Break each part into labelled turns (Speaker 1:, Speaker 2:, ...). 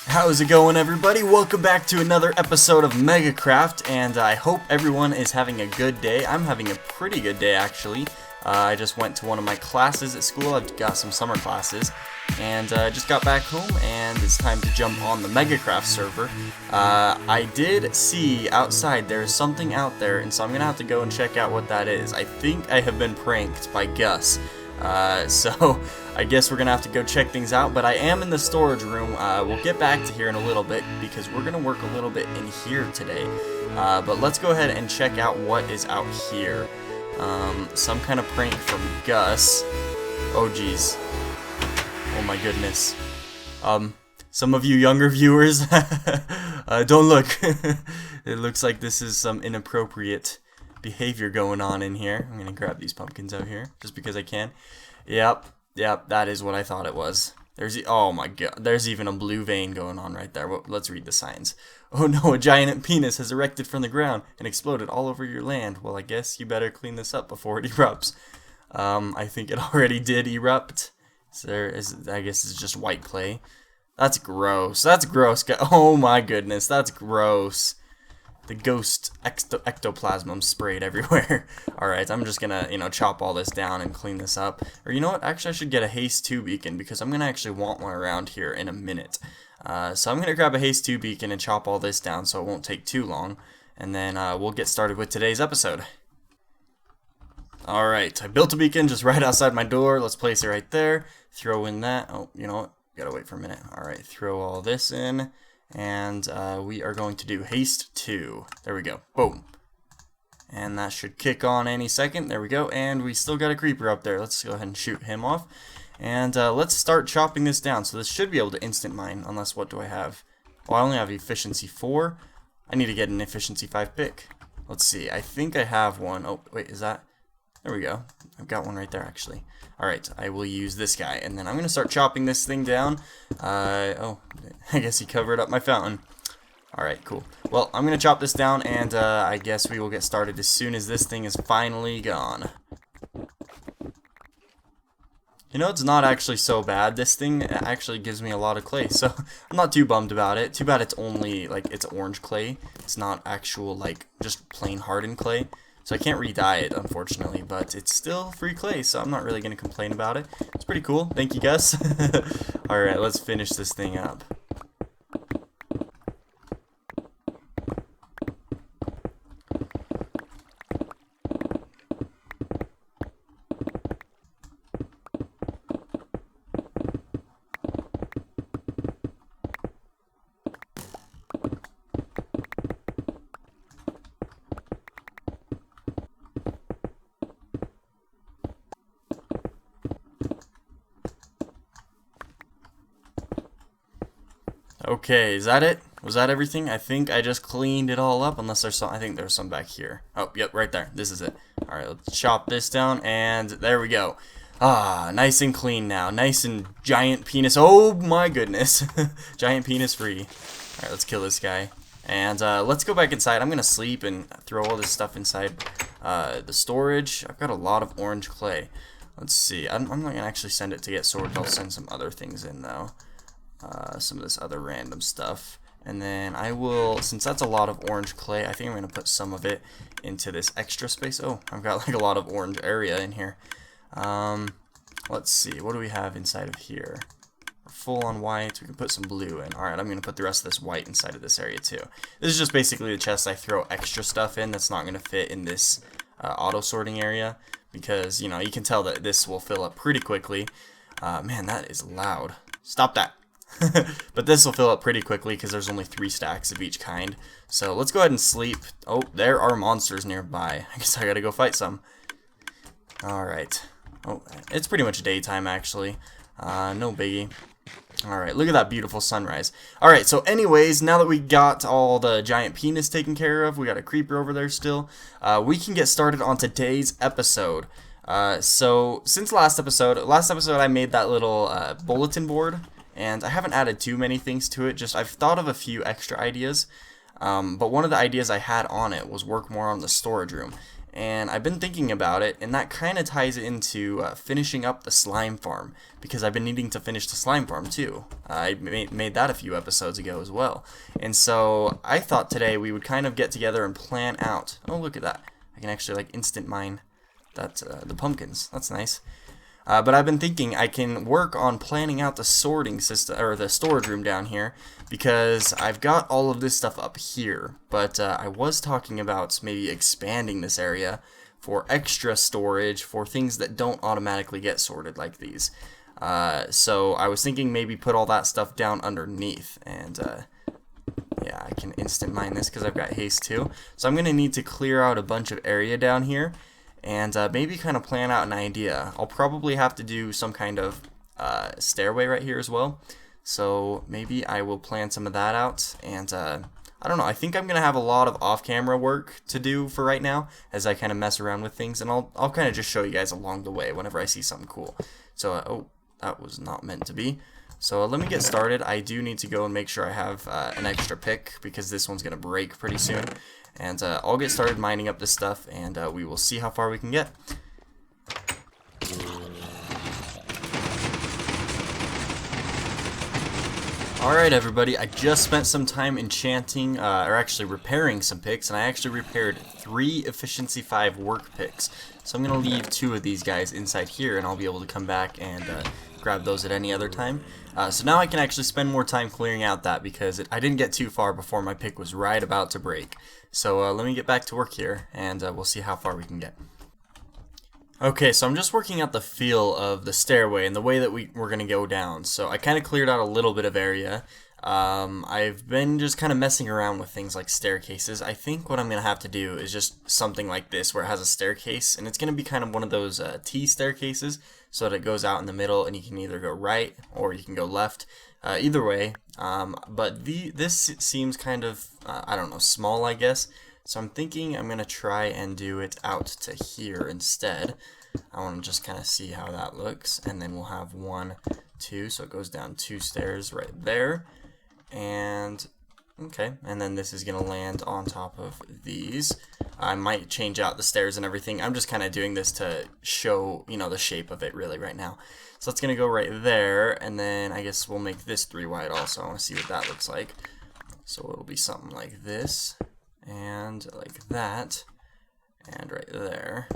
Speaker 1: How's it going, everybody? Welcome back to another episode of MegaKraft, and I hope everyone is having a good day. I'm having a pretty good day, actually. I just went to one of my classes at school. I've got some summer classes, and I just got back home, and it's time to jump on the MegaKraft server. I did see outside there's something out there, and so I'm gonna have to go and check out what that is. I think I have been pranked by Gus. So I guess we're gonna have to go check things out, but I am in the storage room. We'll get back to here in a little bit because we're gonna work a little bit in here today. But let's go ahead and check out what is out here. Some kind of prank from Gus. Oh geez. Oh my goodness. Some of you younger viewers, don't look. It looks like this is some inappropriate behavior going on in here. I'm gonna grab these pumpkins out here just because I can. Yep, that is what I thought it was. Oh my god, there's even a blue vein going on right there. Well, let's read the signs. Oh no, a giant penis has erected from the ground and exploded all over your land. Well, I guess you better clean this up before it erupts. I think it already did erupt. I guess it's just white clay. That's gross. That's gross. Oh my goodness, that's gross. The ghost ectoplasm sprayed everywhere. Alright, I'm just gonna, chop all this down and clean this up. Or you know what? Actually, I should get a haste 2 beacon because I'm gonna actually want one around here in a minute. So I'm gonna grab a haste 2 beacon and chop all this down so it won't take too long. And then we'll get started with today's episode. Alright, I built a beacon just right outside my door. Let's place it right there. Throw in that. Oh, you know what? Gotta wait for a minute. Alright, throw all this in. And we are going to do haste 2. There we go. Boom. And that should kick on any second. There we go. And we still got a creeper up there. Let's go ahead and shoot him off. And let's start chopping this down. So this should be able to instant mine. Unless, what do I have? Well, I only have efficiency 4. I need to get an efficiency 5 pick. Let's see. I think I have one. Oh, wait. Is that? There we go. I've got one right there, actually. Alright, I will use this guy, and then I'm going to start chopping this thing down. Oh, I guess he covered up my fountain. Alright, cool. Well, I'm going to chop this down, and I guess we will get started as soon as this thing is finally gone. You know, it's not actually so bad. This thing actually gives me a lot of clay, so I'm not too bummed about it. Too bad it's only, it's orange clay. It's not actual, just plain hardened clay. So I can't re-dye it, unfortunately, but it's still free clay, so I'm not really going to complain about it. It's pretty cool. Thank you, Gus. Alright, let's finish this thing up. Okay, is that it? Was that everything? I think I just cleaned it all up, unless there's some, I think there's some back here. Oh, yep, right there. This is it. Alright, let's chop this down, and there we go. Ah, nice and clean now. Nice and giant penis. Oh my goodness. Giant penis free. Alright, let's kill this guy. And let's go back inside. I'm going to sleep and throw all this stuff inside the storage. I've got a lot of orange clay. Let's see. I'm not going to actually send it to get sorted. I'll send some other things in, though. Some of this other random stuff, and then I will, since that's a lot of orange clay, I think I'm going to put some of it into this extra space. Oh, I've got a lot of orange area in here. Let's see, what do we have inside of here? We're full on white. We can put some blue in. Alright, I'm going to put the rest of this white inside of this area too. This is just basically the chest I throw extra stuff in that's not going to fit in this auto sorting area, because you can tell that this will fill up pretty quickly. Man, that is loud. Stop that. But this will fill up pretty quickly because there's only 3 stacks of each kind. So let's go ahead and sleep. Oh, there are monsters nearby. I guess I gotta go fight some. Alright. Oh, it's pretty much daytime actually. No biggie. Alright, look at that beautiful sunrise. Alright, so anyways, now that we got all the giant penis taken care of, we got a creeper over there still, we can get started on today's episode. So since last episode I made that little bulletin board. And I haven't added too many things to it, just I've thought of a few extra ideas. But one of the ideas I had on it was work more on the storage room. And I've been thinking about it, and that kind of ties into finishing up the slime farm, because I've been needing to finish the slime farm too. I made that a few episodes ago as well. And so I thought today we would kind of get together and plan out. Oh, look at that. I can actually like instant mine the pumpkins. That's nice. But I've been thinking I can work on planning out the sorting system, or the storage room down here, because I've got all of this stuff up here. But I was talking about maybe expanding this area for extra storage for things that don't automatically get sorted like these. So I was thinking maybe put all that stuff down underneath, and yeah, I can instant mine this because I've got haste too. So I'm going to need to clear out a bunch of area down here, and maybe kind of plan out an idea. I'll probably have to do some kind of stairway right here as well. So maybe I will plan some of that out. And I don't know, I think I'm going to have a lot of off-camera work to do for right now as I kind of mess around with things. And I'll kind of just show you guys along the way whenever I see something cool. So, oh, that was not meant to be. So let me get started. I do need to go and make sure I have an extra pick because this one's going to break pretty soon. And I'll get started mining up this stuff, and we will see how far we can get. Alright everybody, I just spent some time enchanting, or actually repairing some picks, and I actually repaired 3 efficiency 5 work picks. So I'm going to leave 2 of these guys inside here, and I'll be able to come back and grab those at any other time. So now I can actually spend more time clearing out that, because I didn't get too far before my pick was right about to break. So let me get back to work here, and we'll see how far we can get. Okay, so I'm just working out the feel of the stairway and the way that we're going to go down. So I kind of cleared out a little bit of area. I've been just kind of messing around with things like staircases. I think what I'm going to have to do is just something like this where it has a staircase, and it's going to be kind of one of those T staircases, so that it goes out in the middle and you can either go right or you can go left. Either way, but this seems kind of, I don't know, small, I guess. So I'm thinking I'm going to try and do it out to here instead. I want to just kind of see how that looks. And then we'll have 1, 2, so it goes down 2 stairs right there. And, okay, and then this is going to land on top of these. I might change out the stairs and everything. I'm just kind of doing this to show, you know, the shape of it really right now. So it's going to go right there, and then I guess we'll make this 3 wide also. I want to see what that looks like. So it'll be something like this. And like that, and right there.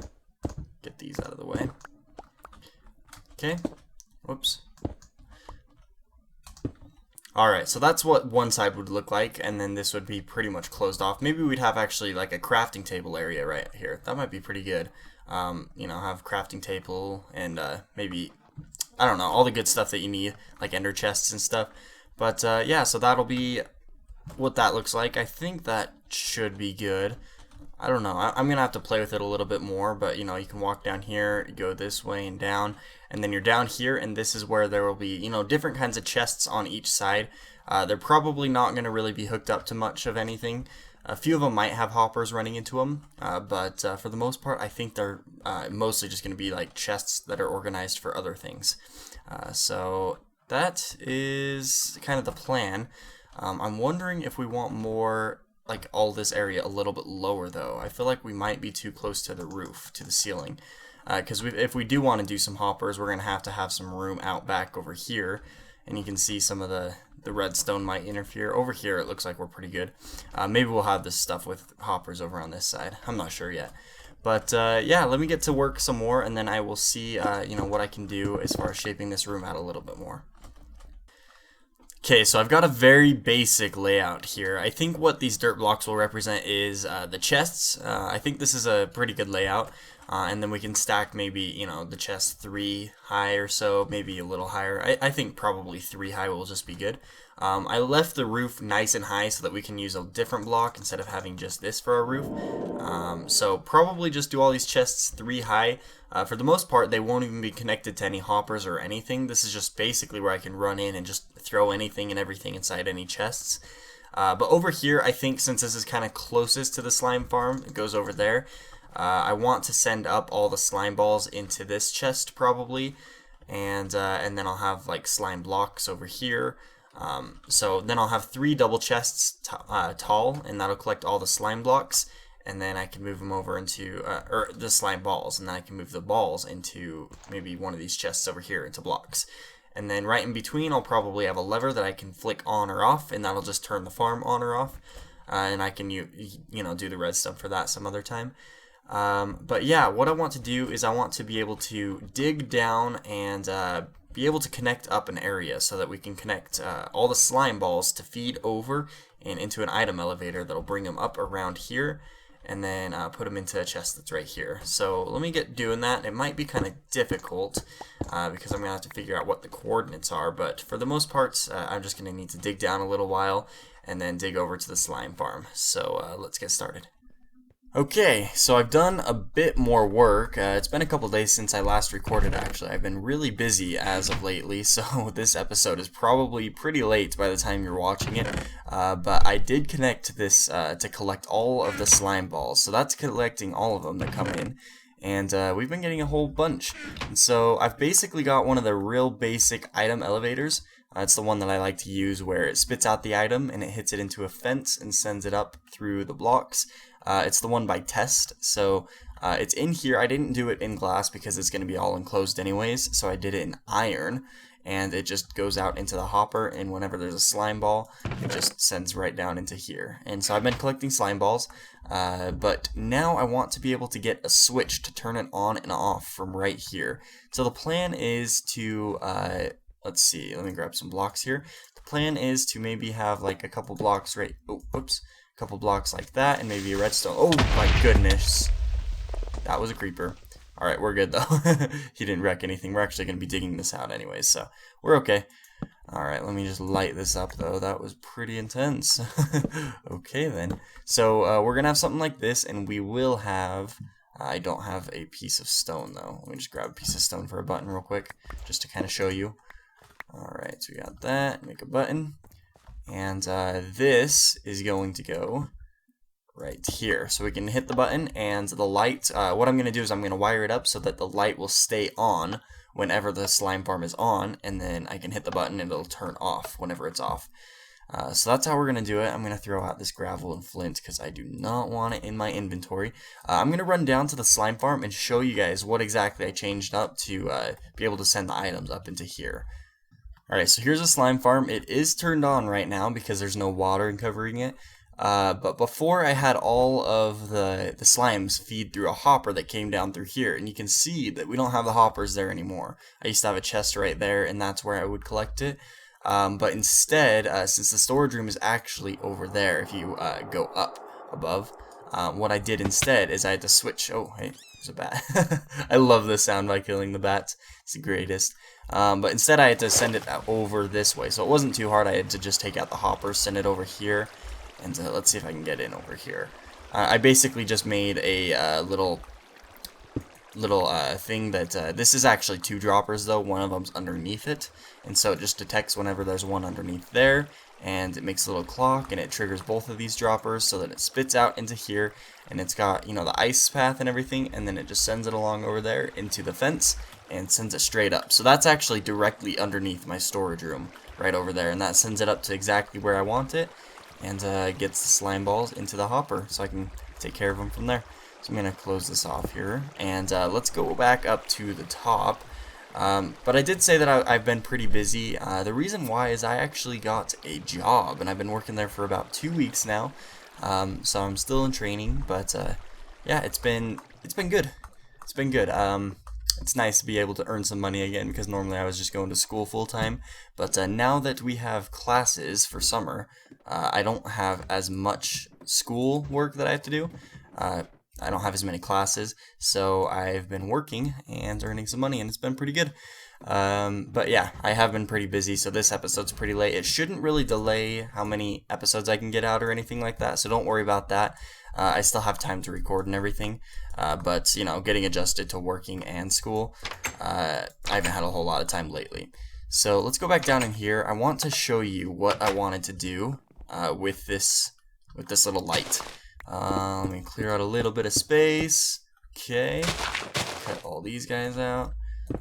Speaker 1: Get these out of the way. Okay, whoops. Alright, so that's what one side would look like, and then this would be pretty much closed off. Maybe we'd have actually like a crafting table area right here. That might be pretty good. You know, have crafting table and maybe, I don't know, all the good stuff that you need, like ender chests and stuff. But yeah, so that'll be what that looks like. I think that should be good. I don't know. I'm gonna have to play with it a little bit more, but you know, you can walk down here, go this way and down, and then you're down here, and this is where there will be, you know, different kinds of chests on each side. They're probably not gonna really be hooked up to much of anything. A few of them might have hoppers running into them, but for the most part, I think they're mostly just gonna be like chests that are organized for other things. So that is kind of the plan. I'm wondering if we want more, like all this area a little bit lower though. I feel like we might be too close to the roof, to the ceiling. Because if we do want to do some hoppers, we're going to have some room out back over here. And you can see some of the redstone might interfere. Over here it looks like we're pretty good. Maybe we'll have this stuff with hoppers over on this side. I'm not sure yet. But yeah, let me get to work some more, and then I will see you know, what I can do as far as shaping this room out a little bit more. Okay, so I've got a very basic layout here. I think what these dirt blocks will represent is the chests. I think this is a pretty good layout. And then we can stack maybe, you know, the chests 3 high or so, maybe a little higher. I think probably 3 high will just be good. I left the roof nice and high so that we can use a different block instead of having just this for our roof. So probably just do all these chests 3 high. For the most part, they won't even be connected to any hoppers or anything. This is just basically where I can run in and just throw anything and everything inside any chests. But over here, I think since this is kind of closest to the slime farm, it goes over there. I want to send up all the slime balls into this chest probably, and then I'll have like slime blocks over here. So then I'll have 3 double chests tall, and that'll collect all the slime blocks. and then I can move them over into, or the slime balls, and then I can move the balls into maybe one of these chests over here into blocks. And then right in between, I'll probably have a lever that I can flick on or off, and that'll just turn the farm on or off. And I can, do the redstone for that some other time. But yeah, what I want to do is I want to be able to dig down and be able to connect up an area so that we can connect all the slime balls to feed over and into an item elevator that'll bring them up around here, and then put them into a chest that's right here. So let me get doing that. It might be kind of difficult because I'm going to have to figure out what the coordinates are, but for the most part, I'm just going to need to dig down a little while and then dig over to the slime farm. So let's get started. Okay, so I've done a bit more work. It's been a couple days since I last recorded, actually. I've been really busy as of lately, so this episode is probably pretty late by the time you're watching it. But I did connect this to collect all of the slime balls. So that's collecting all of them that come in. And we've been getting a whole bunch. And so I've basically got one of the real basic item elevators. It's the one that I like to use where it spits out the item and it hits it into a fence and sends it up through the blocks. It's the one by test, so it's in here. I didn't do it in glass because it's going to be all enclosed anyways, so I did it in iron, and it just goes out into the hopper, and whenever there's a slime ball, it just sends right down into here. And so I've been collecting slime balls, but now I want to be able to get a switch to turn it on and off from right here. So the plan is to, let's see, let me grab some blocks here. The plan is to maybe have like a couple blocks right, oh, whoops. Couple blocks like that, and maybe a redstone. Oh my goodness, that was a creeper. Alright, we're good though. He didn't wreck anything. We're actually going to be digging this out anyways, so we're okay. Alright, let me just light this up though. That was pretty intense. Okay then. So we're going to have something like this, and we will have, I don't have a piece of stone though. Let me just grab a piece of stone for a button real quick, just to kind of show you. Alright, so we got that. Make a button. And this is going to go right here. So we can hit the button, and the light, what I'm going to do is I'm going to wire it up so that the light will stay on whenever the slime farm is on, and then I can hit the button and it'll turn off whenever it's off. So that's how we're going to do it. I'm going to throw out this gravel and flint because I do not want it in my inventory. I'm going to run down to the slime farm and show you guys what exactly I changed up to be able to send the items up into here. Alright, so here's a slime farm. It is turned on right now because there's no water covering it. But before, I had all of the slimes feed through a hopper that came down through here. And you can see that we don't have the hoppers there anymore. I used to have a chest right there, and that's where I would collect it. But instead, since the storage room is actually over there, if you go up above, what I did instead is I had to switch. Oh, hey, there's a bat. I love the sound by killing the bats. It's the greatest. But instead I had to send it over this way, so it wasn't too hard. I had to just take out the hopper, send it over here, and let's see if I can get in over here. I basically just made a little thing that, this is actually 2 droppers though, one of them's underneath it, and so it just detects whenever there's one underneath there, and it makes a little clock, and it triggers both of these droppers so that it spits out into here, and it's got, the ice path and everything, and then it just sends it along over there into the fence, and sends it straight up. So that's actually directly underneath my storage room, right over there, and that sends it up to exactly where I want it, and gets the slime balls into the hopper, so I can take care of them from there. So I'm going to close this off here, and let's go back up to the top. But I did say that I've been pretty busy. The reason why is I actually got a job, and I've been working there for about 2 weeks now. So I'm still in training, but yeah, it's been good. It's been good. It's nice to be able to earn some money again, because normally I was just going to school full time. But now that we have classes for summer, I don't have as much school work that I have to do. I don't have as many classes, so I've been working and earning some money, and it's been pretty good. But yeah, I have been pretty busy, so this episode's pretty late. It shouldn't really delay how many episodes I can get out or anything like that, so don't worry about that. I still have time to record and everything, but, getting adjusted to working and school, I haven't had a whole lot of time lately. So let's go back down in here. I want to show you what I wanted to do with this little light. Let me clear out a little bit of space. Okay, cut all these guys out.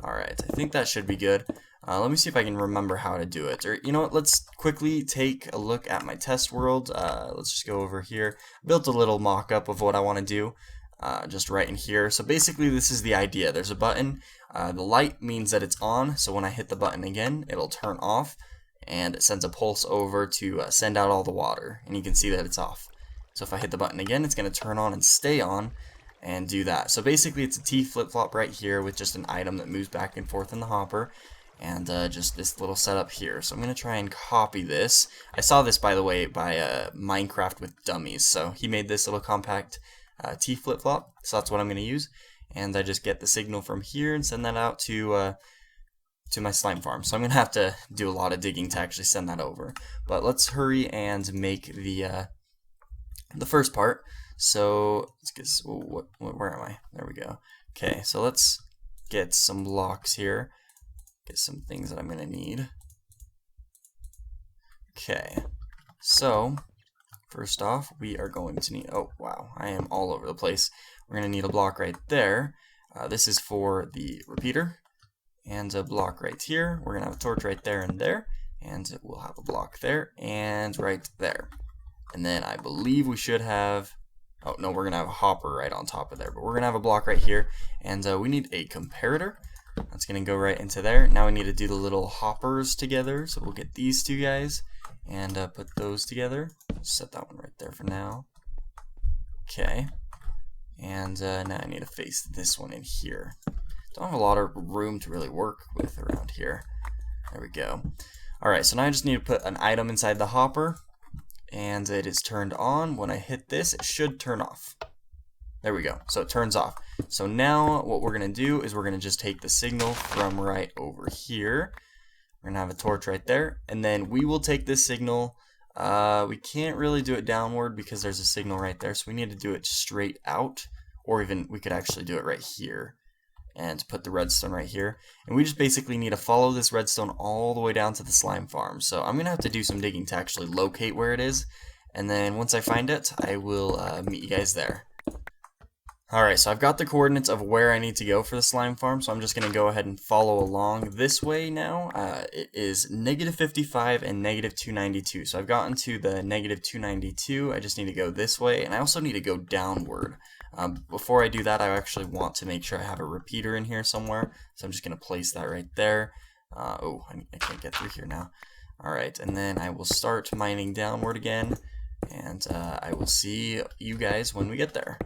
Speaker 1: Alright, I think that should be good. Let me see if I can remember how to do it. Or, you know what, let's quickly take a look at my test world. Let's just go over here. Built a little mock-up of what I want to do, just right in here. So basically this is the idea. There's a button. The light means that it's on, so when I hit the button again, it'll turn off, and it sends a pulse over to send out all the water, and you can see that it's off. So if I hit the button again, it's going to turn on and stay on, and do that. So basically it's a T flip-flop right here with just an item that moves back and forth in the hopper, and just this little setup here. So I'm going to try and copy this. I saw this, by the way, by MegaKraft with Dummies, so he made this little compact T flip-flop, so that's what I'm going to use. And I just get the signal from here and send that out to my slime farm. So I'm going to have to do a lot of digging to actually send that over. But let's hurry and make the first part. So let's get, where am I? There we go. Okay, so let's get some blocks here. Get some things that I'm going to need. Okay, so first off, we are going to need, oh wow, I am all over the place. We're going to need a block right there. This is for the repeater. And a block right here. We're going to have a torch right there and there. And we'll have a block there and right there. And then I believe we should have, oh no, we're going to have a hopper right on top of there. But we're going to have a block right here. And we need a comparator. That's going to go right into there. Now we need to do the little hoppers together. So we'll get these two guys and put those together. Set that one right there for now. Okay. And now I need to face this one in here. Don't have a lot of room to really work with around here. There we go. Alright, so now I just need to put an item inside the hopper, and it is turned on. When I hit this, it should turn off. There we go. So it turns off. So now what we're going to do is we're going to just take the signal from right over here. We're going to have a torch right there, and then we will take this signal. We can't really do it downward because there's a signal right there, so we need to do it straight out, or even we could actually do it right here and put the redstone right here. And we just basically need to follow this redstone all the way down to the slime farm. So I'm going to have to do some digging to actually locate where it is, and then once I find it, I will meet you guys there. Alright, so I've got the coordinates of where I need to go for the slime farm, so I'm just going to go ahead and follow along this way now. It is -55 and -292, so I've gotten to the -292. I just need to go this way, and I also need to go downward. Before I do that, I actually want to make sure I have a repeater in here somewhere, so I'm just going to place that right there. Oh, I can't get through here now. Alright, and then I will start mining downward again, and I will see you guys when we get there.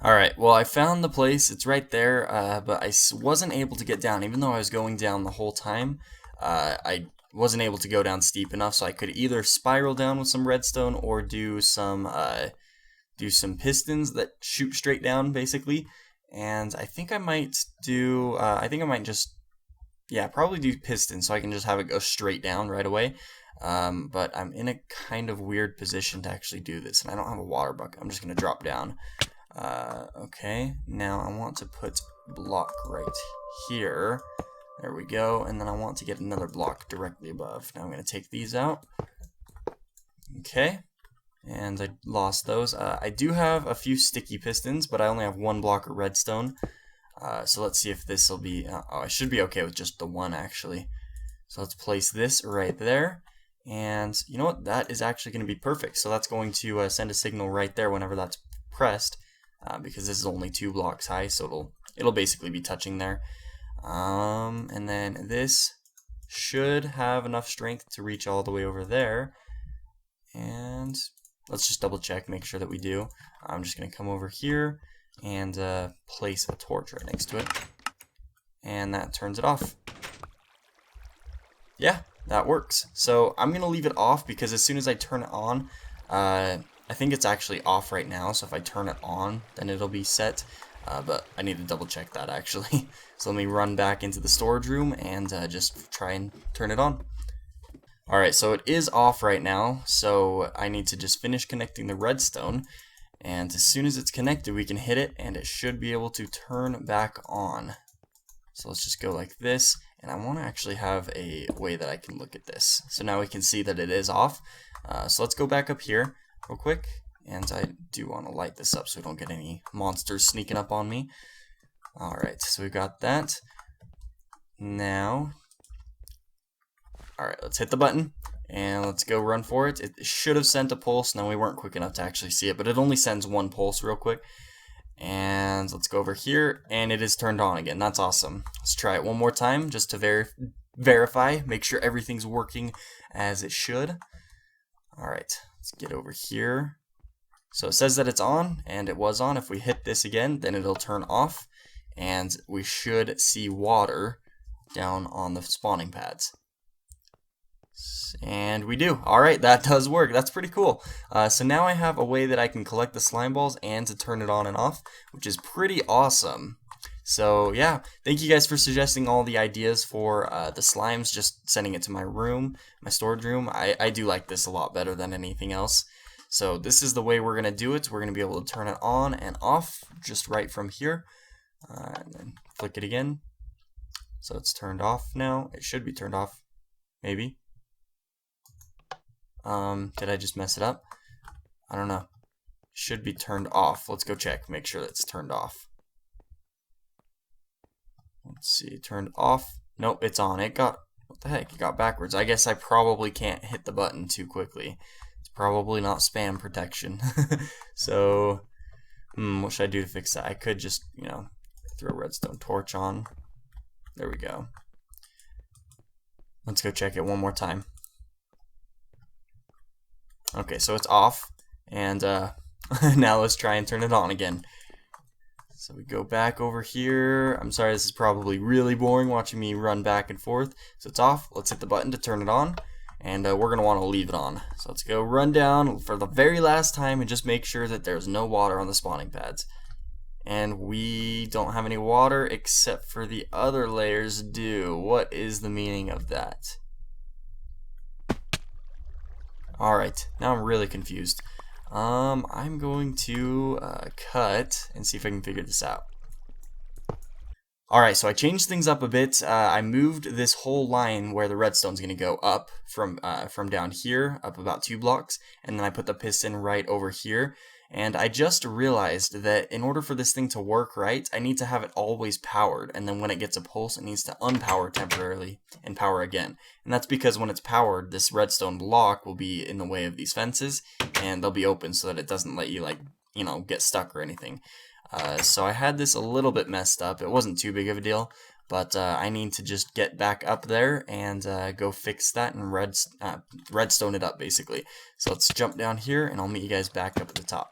Speaker 1: Alright, well I found the place, it's right there, but I wasn't able to get down, even though I was going down the whole time. I wasn't able to go down steep enough, so I could either spiral down with some redstone or do some pistons that shoot straight down, basically. And I think I might do, probably do pistons so I can just have it go straight down right away. But I'm in a kind of weird position to actually do this, and I don't have a water bucket. I'm just going to drop down. Okay, now I want to put block right here. There we go, and then I want to get another block directly above. Now I'm going to take these out. Okay, and I lost those. I do have a few sticky pistons, but I only have one block of redstone. So let's see if this will be... oh, I should be okay with just the one, actually. So let's place this right there. And you know what? That is actually going to be perfect. So that's going to send a signal right there whenever that's pressed. Because this is only 2 blocks high, so it'll basically be touching there. And then this should have enough strength to reach all the way over there. And let's just double check, make sure that we do. I'm just going to come over here and place a torch right next to it. And that turns it off. Yeah, that works. So I'm going to leave it off because as soon as I turn it on, I think it's actually off right now, so if I turn it on, then it'll be set, but I need to double check that actually. So let me run back into the storage room and just try and turn it on. Alright, so it is off right now, so I need to just finish connecting the redstone, and as soon as it's connected, we can hit it, and it should be able to turn back on. So let's just go like this, and I want to actually have a way that I can look at this. So now we can see that it is off. So let's go back up here real quick, and I do want to light this up so we don't get any monsters sneaking up on me. Alright, so we got that. Now Alright, let's hit the button, and let's go run for it. It should have sent a pulse. No, we weren't quick enough to actually see it, but it only sends one pulse real quick. And let's go over here, and it is turned on again. That's awesome. Let's try it one more time just to verify, make sure everything's working as it should. Alright, let's get over here. So it says that it's on, and it was on. If we hit this again, then it'll turn off, and we should see water down on the spawning pads. And we do. Alright, that does work. That's pretty cool. So now I have a way that I can collect the slime balls and to turn it on and off, which is pretty awesome. So yeah, thank you guys for suggesting all the ideas for the slimes, just sending it to my room, my storage room. I do like this a lot better than anything else. So this is the way we're going to do it. We're going to be able to turn it on and off just right from here. And then flick it again. So it's turned off now. It should be turned off, maybe. Did I just mess it up? I don't know. Should be turned off. Let's go check, make sure that's turned off. Let's see, turned off. Nope, it's on. It got, what the heck, it got backwards. I guess I probably can't hit the button too quickly. It's probably not spam protection. So, what should I do to fix that? I could just, throw a redstone torch on. There we go. Let's go check it one more time. Okay, so it's off, and now let's try and turn it on again. So we go back over here. I'm sorry, this is probably really boring watching me run back and forth. So it's off. Let's hit the button to turn it on, and we're going to want to leave it on. So let's go run down for the very last time and just make sure that there's no water on the spawning pads. And we don't have any water except for the other layers do. What is the meaning of that? Alright, now I'm really confused. I'm going to cut and see if I can figure this out. Alright, so I changed things up a bit. I moved this whole line where the redstone's going to go up from down here, up about 2 blocks, and then I put the piston right over here. And I just realized that in order for this thing to work right, I need to have it always powered, and then when it gets a pulse, it needs to unpower temporarily and power again. And that's because when it's powered, this redstone block will be in the way of these fences, and they'll be open so that it doesn't let you, get stuck or anything. So I had this a little bit messed up. It wasn't too big of a deal, but I need to just get back up there and go fix that and redstone it up, basically. So let's jump down here, and I'll meet you guys back up at the top.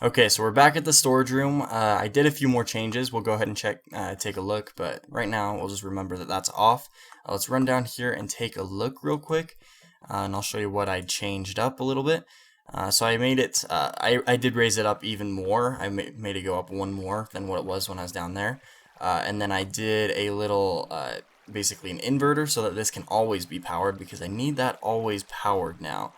Speaker 1: Okay, so we're back at the storage room. I did a few more changes. We'll go ahead and take a look, but right now we'll just remember that that's off. Let's run down here and take a look real quick, and I'll show you what I changed up a little bit. So I made it, I did raise it up even more. I made it go up one more than what it was when I was down there. And then I did a little, basically an inverter so that this can always be powered, because I need that always powered now.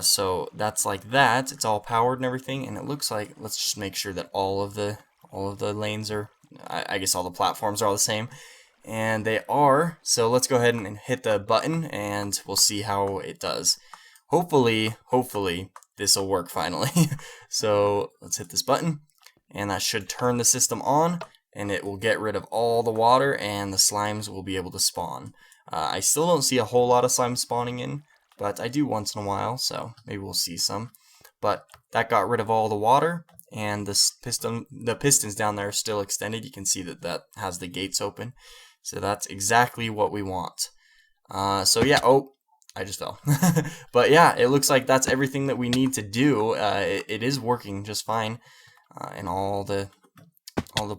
Speaker 1: So that's like that. It's all powered and everything, and it looks like, let's just make sure that all of the lanes are, I guess all the platforms are all the same, and they are. So let's go ahead and hit the button, and we'll see how it does. Hopefully this will work finally. So let's hit this button, and that should turn the system on, and it will get rid of all the water, and the slimes will be able to spawn. I still don't see a whole lot of slimes spawning in, but I do once in a while, so maybe we'll see some. But that got rid of all the water, and the pistons down there are still extended. You can see that has the gates open, so that's exactly what we want. So yeah, oh, I just fell. But yeah, it looks like that's everything that we need to do. It is working just fine, and all the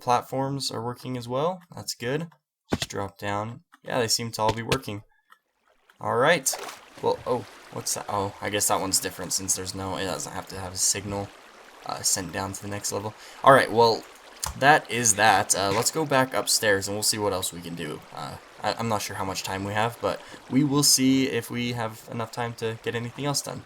Speaker 1: platforms are working as well. That's good. Just drop down. Yeah, they seem to all be working. All right. Well, oh, what's that? Oh, I guess that one's different since it doesn't have to have a signal sent down to the next level. Alright, well, that is that. Let's go back upstairs and we'll see what else we can do. I'm not sure how much time we have, but we will see if we have enough time to get anything else done.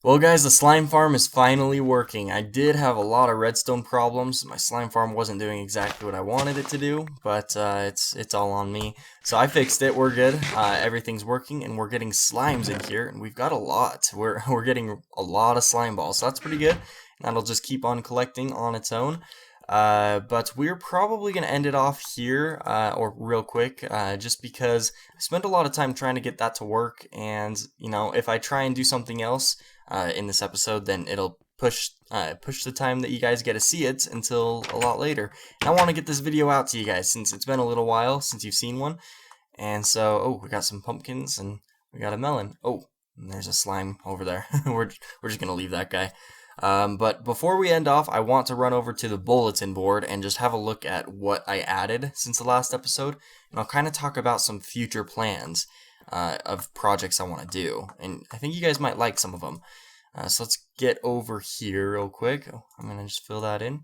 Speaker 1: Well guys, the slime farm is finally working. I did have a lot of redstone problems. My slime farm wasn't doing exactly what I wanted it to do, but it's all on me. So I fixed it, we're good. Everything's working, and we're getting slimes in here, and we've got a lot. We're getting a lot of slime balls, so that's pretty good. That'll just keep on collecting on its own. But we're probably going to end it off here, or real quick, just because I spent a lot of time trying to get that to work, and, you know, if I try and do something else in this episode, then it'll push the time that you guys get to see it until a lot later. And I want to get this video out to you guys, since it's been a little while since you've seen one, and so, oh, we got some pumpkins, and we got a melon. Oh, and there's a slime over there. We're just going to leave that guy. But before we end off, I want to run over to the bulletin board and just have a look at what I added since the last episode, and I'll kind of talk about some future plans of projects I want to do, and I think you guys might like some of them. So let's get over here real quick. Oh, I'm going to just fill that in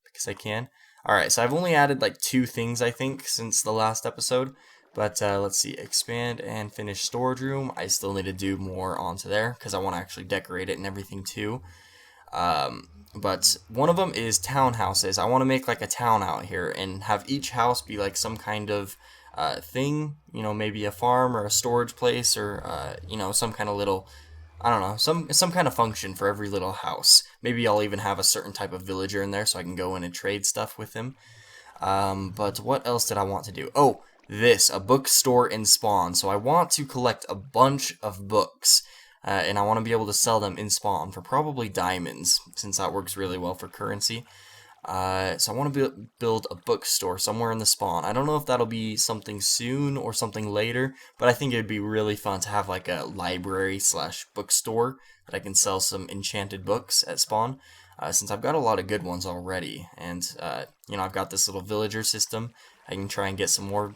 Speaker 1: because I can. Alright, so I've only added like 2 things, I think, since the last episode. But let's see, expand and finish storage room. I still need to do more onto there because I want to actually decorate it and everything too. But one of them is townhouses. I want to make like a town out here and have each house be like some kind of thing, you know, maybe a farm or a storage place, or you know, some kind of little, I don't know, some kind of function for every little house. Maybe I'll even have a certain type of villager in there so I can go in and trade stuff with him. But what else did I want to do? Oh, a bookstore in Spawn. So I want to collect a bunch of books. And I want to be able to sell them in Spawn for probably diamonds, since that works really well for currency. So I want to build a bookstore somewhere in the Spawn. I don't know if that'll be something soon or something later, but I think it'd be really fun to have like a library / bookstore that I can sell some enchanted books at Spawn, since I've got a lot of good ones already. And you know, I've got this little villager system. I can try and get some more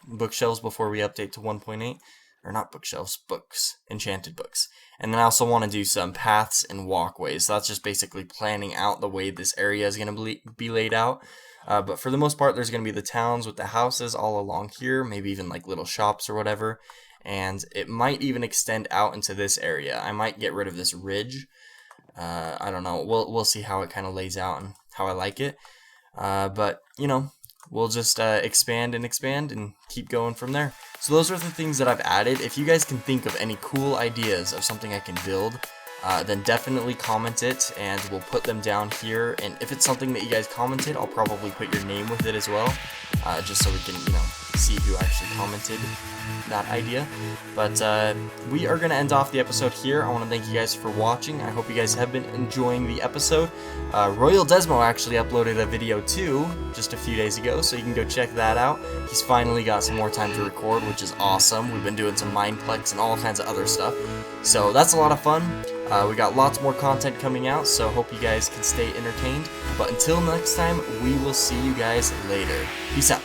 Speaker 1: bookshelves before we update to 1.8. Or not bookshelves, books, enchanted books. And then I also want to do some paths and walkways. So that's just basically planning out the way this area is going to be laid out. But for the most part, there's going to be the towns with the houses all along here, maybe even like little shops or whatever. And it might even extend out into this area. I might get rid of this ridge. I don't know. We'll see how it kind of lays out and how I like it. But, you know, we'll just expand and keep going from there. So those are the things that I've added. If you guys can think of any cool ideas of something I can build, then definitely comment it, and we'll put them down here. And if it's something that you guys commented, I'll probably put your name with it as well, just so we can, you know, see who actually commented that idea. But we are going to end off the episode here. I want to thank you guys for watching. I hope you guys have been enjoying the episode. Royal Desmo actually uploaded a video too just a few days ago, so you can go check that out. He's finally got some more time to record, which is awesome. We've been doing some Mineplex and all kinds of other stuff, so that's a lot of fun. We got lots more content coming out, so hope you guys can stay entertained. But until next time, we will see you guys later. Peace out.